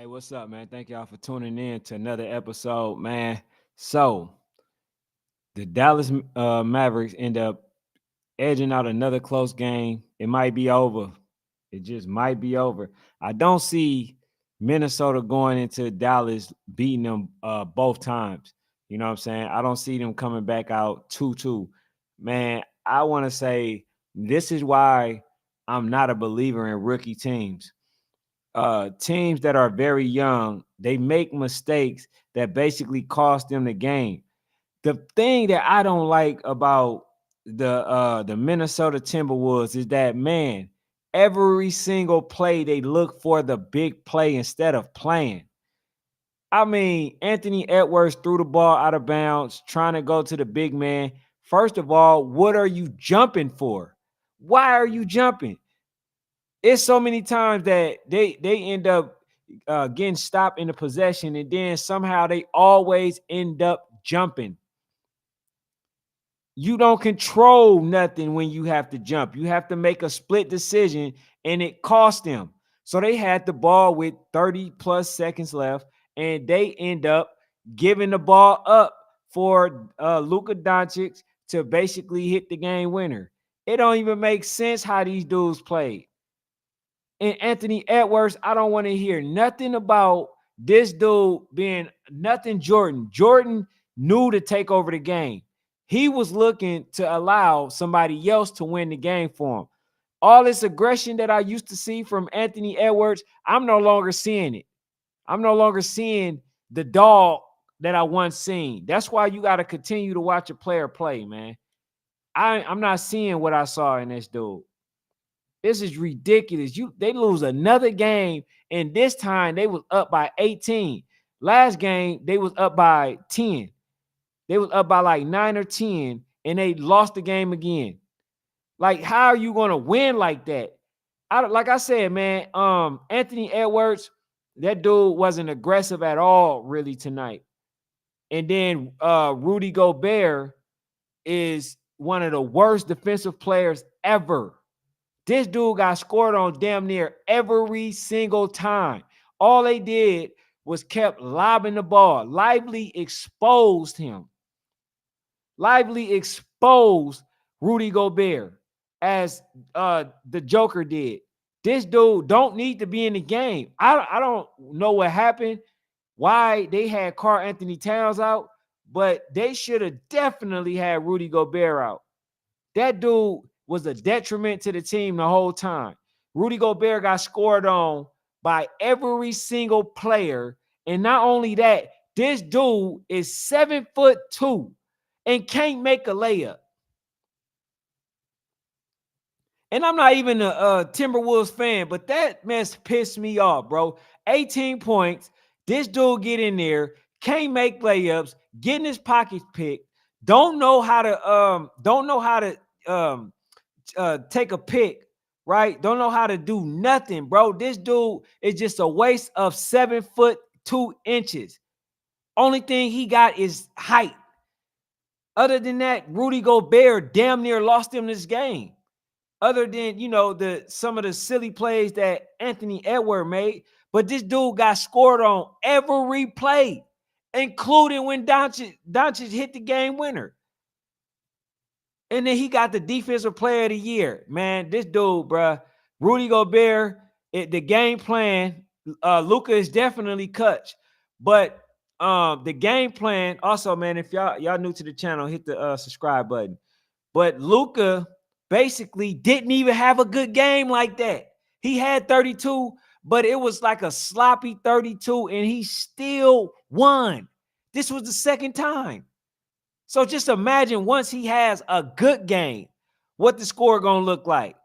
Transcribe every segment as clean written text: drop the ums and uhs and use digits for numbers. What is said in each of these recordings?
Hey, what's up, man? Thank y'all for tuning in to another episode, man. So, the Dallas Mavericks end up edging out another close game. It might be over. It just might be over. I don't see Minnesota going into Dallas beating them both times. You know what I'm saying? I don't see them coming back out 2-2. Man, I want to say this is why I'm not a believer in rookie teams. Teams that are very young, they make mistakes that basically cost them the game. The thing that I don't like about the Minnesota Timberwolves is that, man, every single play they look for the big play instead of playing. I mean, Anthony Edwards threw the ball out of bounds, trying to go to the big man. First of all, what are you jumping for? Why are you jumping? It's so many times that they end up getting stopped in the possession, and then somehow they always end up jumping. You don't control nothing when you have to jump. You have to make a split decision, and it cost them. So they had the ball with 30 plus seconds left, and they end up giving the ball up for Luka Doncic to basically hit the game winner. It don't even make sense how these dudes played. And Anthony Edwards, I don't want to hear nothing about this dude being nothing Jordan. Jordan knew to take over the game. He was looking to allow somebody else to win the game for him. All this aggression that I used to see from Anthony Edwards, I'm no longer seeing it. I'm no longer seeing the dog that I once seen. That's why you got to continue to watch a player play, man. I'm not seeing what I saw in this dude. This is ridiculous. They lose another game, and this time they was up by 18. Last game they was up by 10. They was up by like 9 or 10, and they lost the game again. Like, how are you gonna win like that? Like I said, man. Anthony Edwards, that dude wasn't aggressive at all, really tonight. And then Rudy Gobert is one of the worst defensive players ever. This dude got scored on damn near every single time. All they did was kept lobbing the ball. Lively exposed him. Lively exposed Rudy Gobert as the Joker did. This dude don't need to be in the game. I don't know what happened, why they had Karl Anthony Towns out, but they should have definitely had Rudy Gobert out. That dude was a detriment to the team the whole time. Rudy Gobert got scored on by every single player. And not only that, this dude is 7'2" and can't make a layup. And I'm not even a Timberwolves fan, but that mess pissed me off, bro. 18 points. This dude get in there, can't make layups, getting his pockets picked, don't know how to take a pick, right? Don't know how to do nothing, bro. This dude is just a waste of 7'2". Only thing he got is height. Other than that, Rudy Gobert damn near lost him this game. Other than, some of the silly plays that Anthony Edwards made, but this dude got scored on every play, including when Doncic hit the game winner. And then he got the defensive player of the year. Man, this dude, bro, Rudy Gobert, the game plan, Luka is definitely clutch. But the game plan, also, man, if y'all new to the channel, hit the subscribe button. But Luka basically didn't even have a good game like that. He had 32, but it was like a sloppy 32, and he still won. This was the second time. So just imagine once he has a good game, what the score gonna look like.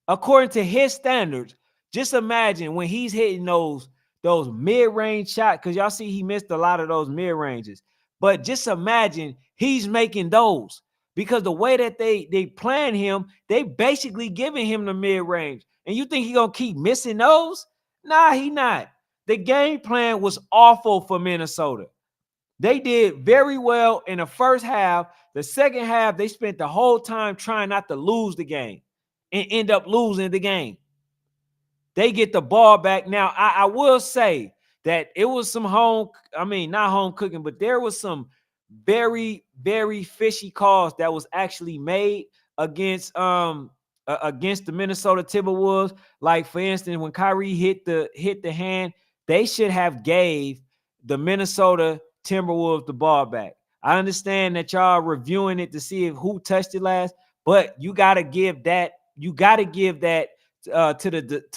According to his standards, just imagine when he's hitting those mid-range shots, because y'all see he missed a lot of those mid-ranges. But just imagine he's making those, because the way that they plan him, they basically giving him the mid-range. And you think he gonna keep missing those? Nah, he not. The game plan was awful for Minnesota. They did very well in the first half. The second half, they spent the whole time trying not to lose the game and end up losing the game. They get the ball back. Now, I will say that it was some home, I mean, not home cooking, but there was some very, very fishy calls that was actually made against the Minnesota Timberwolves. Like for instance, when Kyrie hit the hand, they should have gave the Minnesota Timberwolves the ball back. I understand that y'all reviewing it to see if who touched it last, but you got to give that to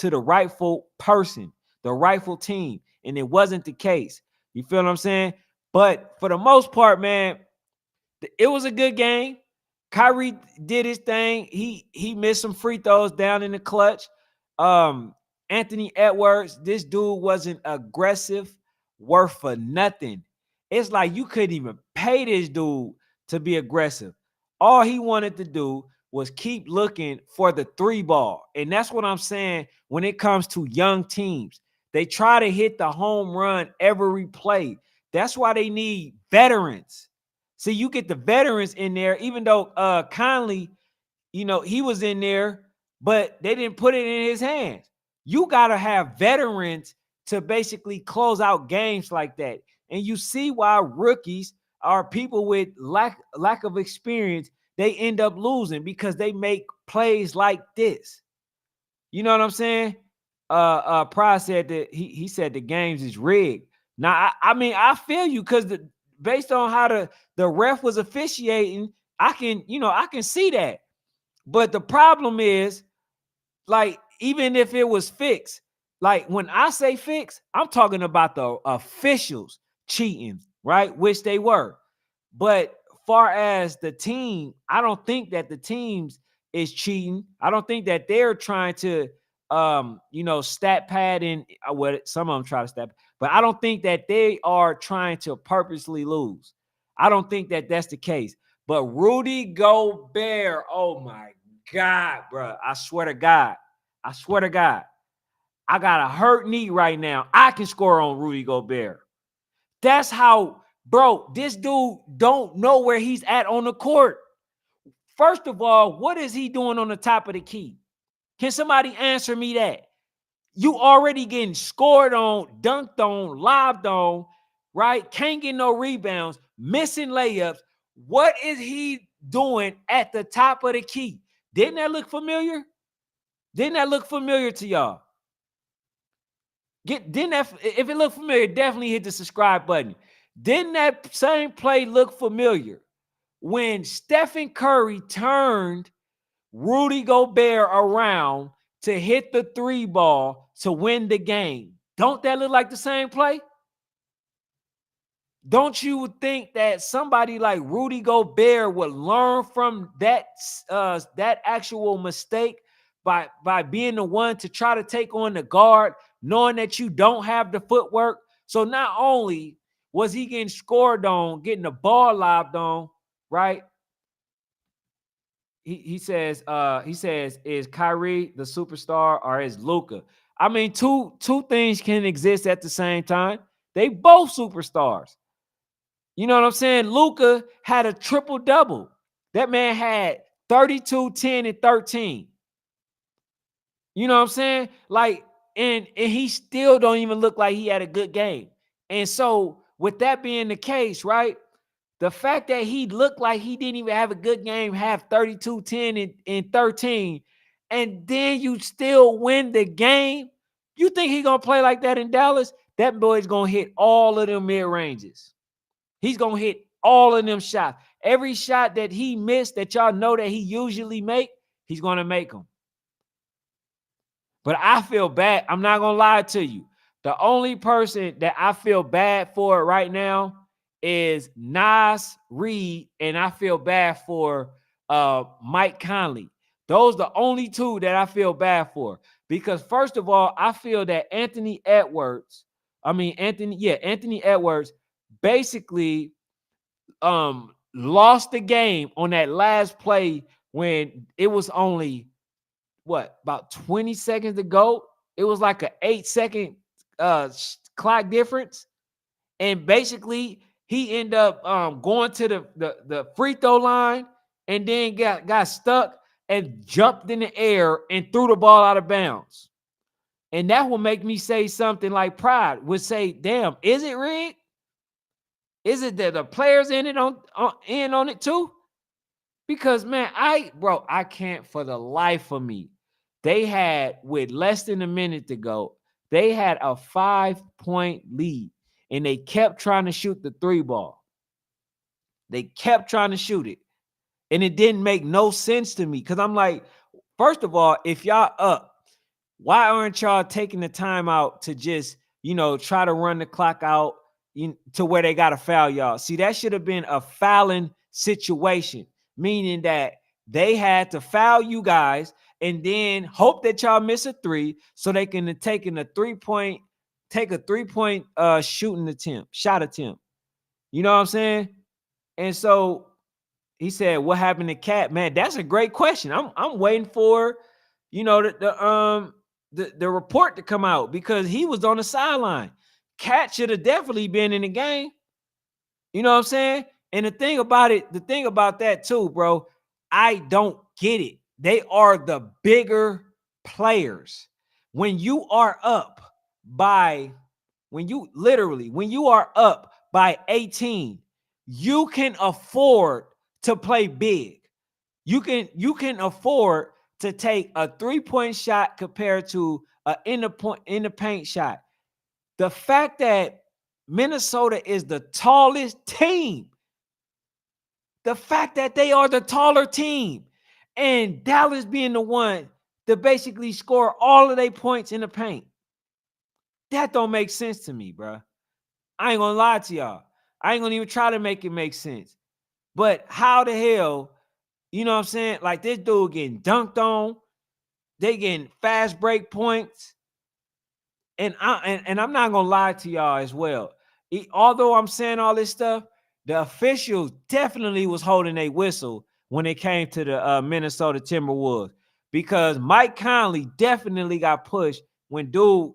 the rightful person, the rightful team, and it wasn't the case. You feel what I'm saying? But for the most part, man, it was a good game. Kyrie did his thing. He missed some free throws down in the clutch. Um, Anthony Edwards, this dude wasn't aggressive, worth for nothing. It's like you couldn't even pay this dude to be aggressive. All he wanted to do was keep looking for the three ball. And that's what I'm saying when it comes to young teams. They try to hit the home run every play. That's why they need veterans. See, you get the veterans in there, even though Conley, he was in there, but they didn't put it in his hands. You got to have veterans to basically close out games like that. And you see why rookies are people with lack of experience, they end up losing because they make plays like this. You know what I'm saying? Pryor said that he said the games is rigged. Now, I mean, I feel you because based on how the ref was officiating, I can see that. But the problem is, like, even if it was fixed, like when I say fixed, I'm talking about the officials cheating, right? Which they were. But far as the team, I don't think that the teams is cheating. I don't think that they're trying to stat pad in what some of them try to stat, but I don't think that they are trying to purposely lose. I don't think that that's the case. But Rudy Gobert, oh my God, bro. I swear to God. I got a hurt knee right now. I can score on Rudy Gobert. That's how, bro, this dude don't know where he's at on the court. First of all, what is he doing on the top of the key? Can somebody answer me that? You already getting scored on, dunked on, lobbed on, right? Can't get no rebounds, missing layups. What is he doing at the top of the key? Didn't that look familiar? Didn't that look familiar to y'all? If it looked familiar, definitely hit the subscribe button. Didn't that same play look familiar when Stephen Curry turned Rudy Gobert around to hit the three ball to win the game? Don't that look like the same play? Don't you think that somebody like Rudy Gobert would learn from that actual mistake by being the one to try to take on the guard, knowing that you don't have the footwork? So not only was he getting scored on, getting the ball lobbed on, right? He says, is Kyrie the superstar or is Luka? I mean, two things can exist at the same time. They both superstars. You know what I'm saying? Luka had a triple-double. That man had 32, 10, and 13. You know what I'm saying? Like, and he still don't even look like he had a good game. And so, with that being the case, right? The fact that he looked like he didn't even have a good game, have 32, 10, and 13, and then you still win the game, you think he going to play like that in Dallas? That boy's going to hit all of them mid-ranges. He's going to hit all of them shots. Every shot that he missed that y'all know that he usually make, he's going to make them. But I feel bad. I'm not going to lie to you. The only person that I feel bad for right now is Nas Reed, and I feel bad for Mike Conley. Those are the only two that I feel bad for. Because first of all, I feel that Anthony Edwards basically lost the game on that last play when it was only about 20 seconds to go. It was like an 8-second clock difference, and basically he ended up going to the free throw line and then got stuck and jumped in the air and threw the ball out of bounds. And that will make me say something like Pride would say, damn, is it rigged? Is it that the players in it on it too? Because man, I can't for the life of me. They had, with less than a minute to go, they had a 5-point lead, and they kept trying to shoot the three ball. They kept trying to shoot it, and it didn't make no sense to me because I'm like, first of all, if y'all up, why aren't y'all taking the time out to just, try to run the clock out to where they got to foul y'all? See, that should have been a fouling situation, meaning that they had to foul you guys and then hope that y'all miss a three so they can take a 3-point shot attempt. You know what I'm saying? And so he said, "What happened to Cat?" Man, that's a great question. I'm waiting for, the report to come out because he was on the sideline. Cat should have definitely been in the game. You know what I'm saying? And the thing about that too, bro, I don't get it. They are the bigger players. When you are up by, when you are up by 18, you can afford to play big. You can afford to take a 3-point shot compared to a in the paint shot. The fact that Minnesota is the tallest team, the fact that they are the taller team, and Dallas being the one to basically score all of their points in the paint, that don't make sense to me, bro. I ain't gonna lie to y'all. I ain't gonna even try to make it make sense. But how the hell, you know what I'm saying? Like, this dude getting dunked on, they getting fast break points. And I'm not gonna lie to y'all as well. Although I'm saying all this stuff, the officials definitely was holding a whistle when it came to the Minnesota Timberwolves, because Mike Conley definitely got pushed when dude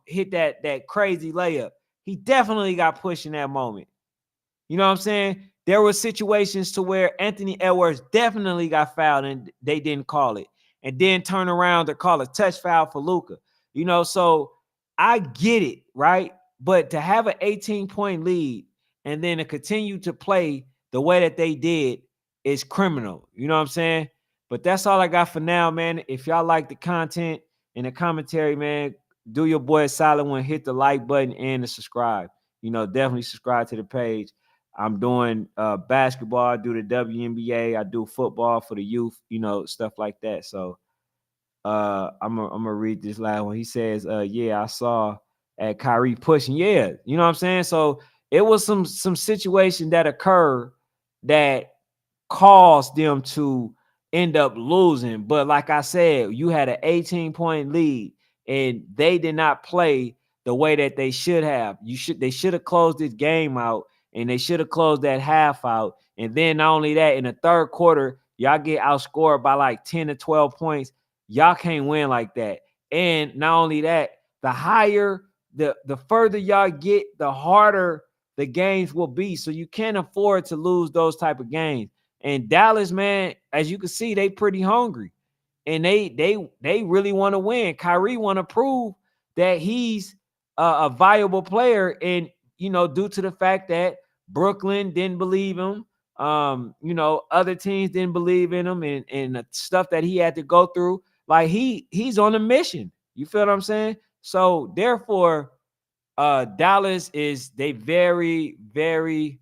hit that crazy layup. He definitely got pushed in that moment. You know what I'm saying? There were situations to where Anthony Edwards definitely got fouled and they didn't call it, and then turn around to call a touch foul for Luka. So I get it, right? But to have an 18-point lead and then to continue to play the way that they did is criminal. You know what I'm saying? But that's all I got for now, man. If y'all like the content and the commentary, man, do your boy a solid one. Hit the like button and the subscribe. Definitely subscribe to the page. I'm doing basketball. I do the WNBA. I do football for the youth, stuff like that. So I'm gonna read this last one. He says, yeah, I saw at Kyrie pushing. Yeah, you know what I'm saying? So it was some situation that occurred that caused them to end up losing. But like I said, you had an 18-point lead and they did not play the way that they should have. They should have closed this game out, and they should have closed that half out. And then not only that, in the third quarter, y'all get outscored by like 10 to 12 points. Y'all can't win like that. And not only that, the higher, the further y'all get, the harder the games will be. So you can't afford to lose those type of games. And Dallas, man, as you can see, they pretty hungry, and they really want to win. Kyrie want to prove that he's a viable player, and due to the fact that Brooklyn didn't believe him, other teams didn't believe in him, and the stuff that he had to go through. Like, he's on a mission. You feel what I'm saying? So therefore, Dallas they very, very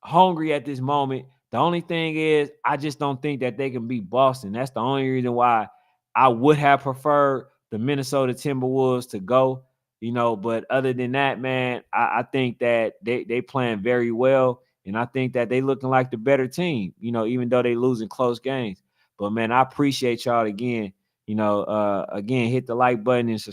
hungry at this moment. The only thing is, I just don't think that they can beat Boston. That's the only reason why I would have preferred the Minnesota Timberwolves to go. But other than that, man, I think that they playing very well, and I think that they looking like the better team. Even though they losing close games. But man, I appreciate y'all again. Again, hit the like button and subscribe.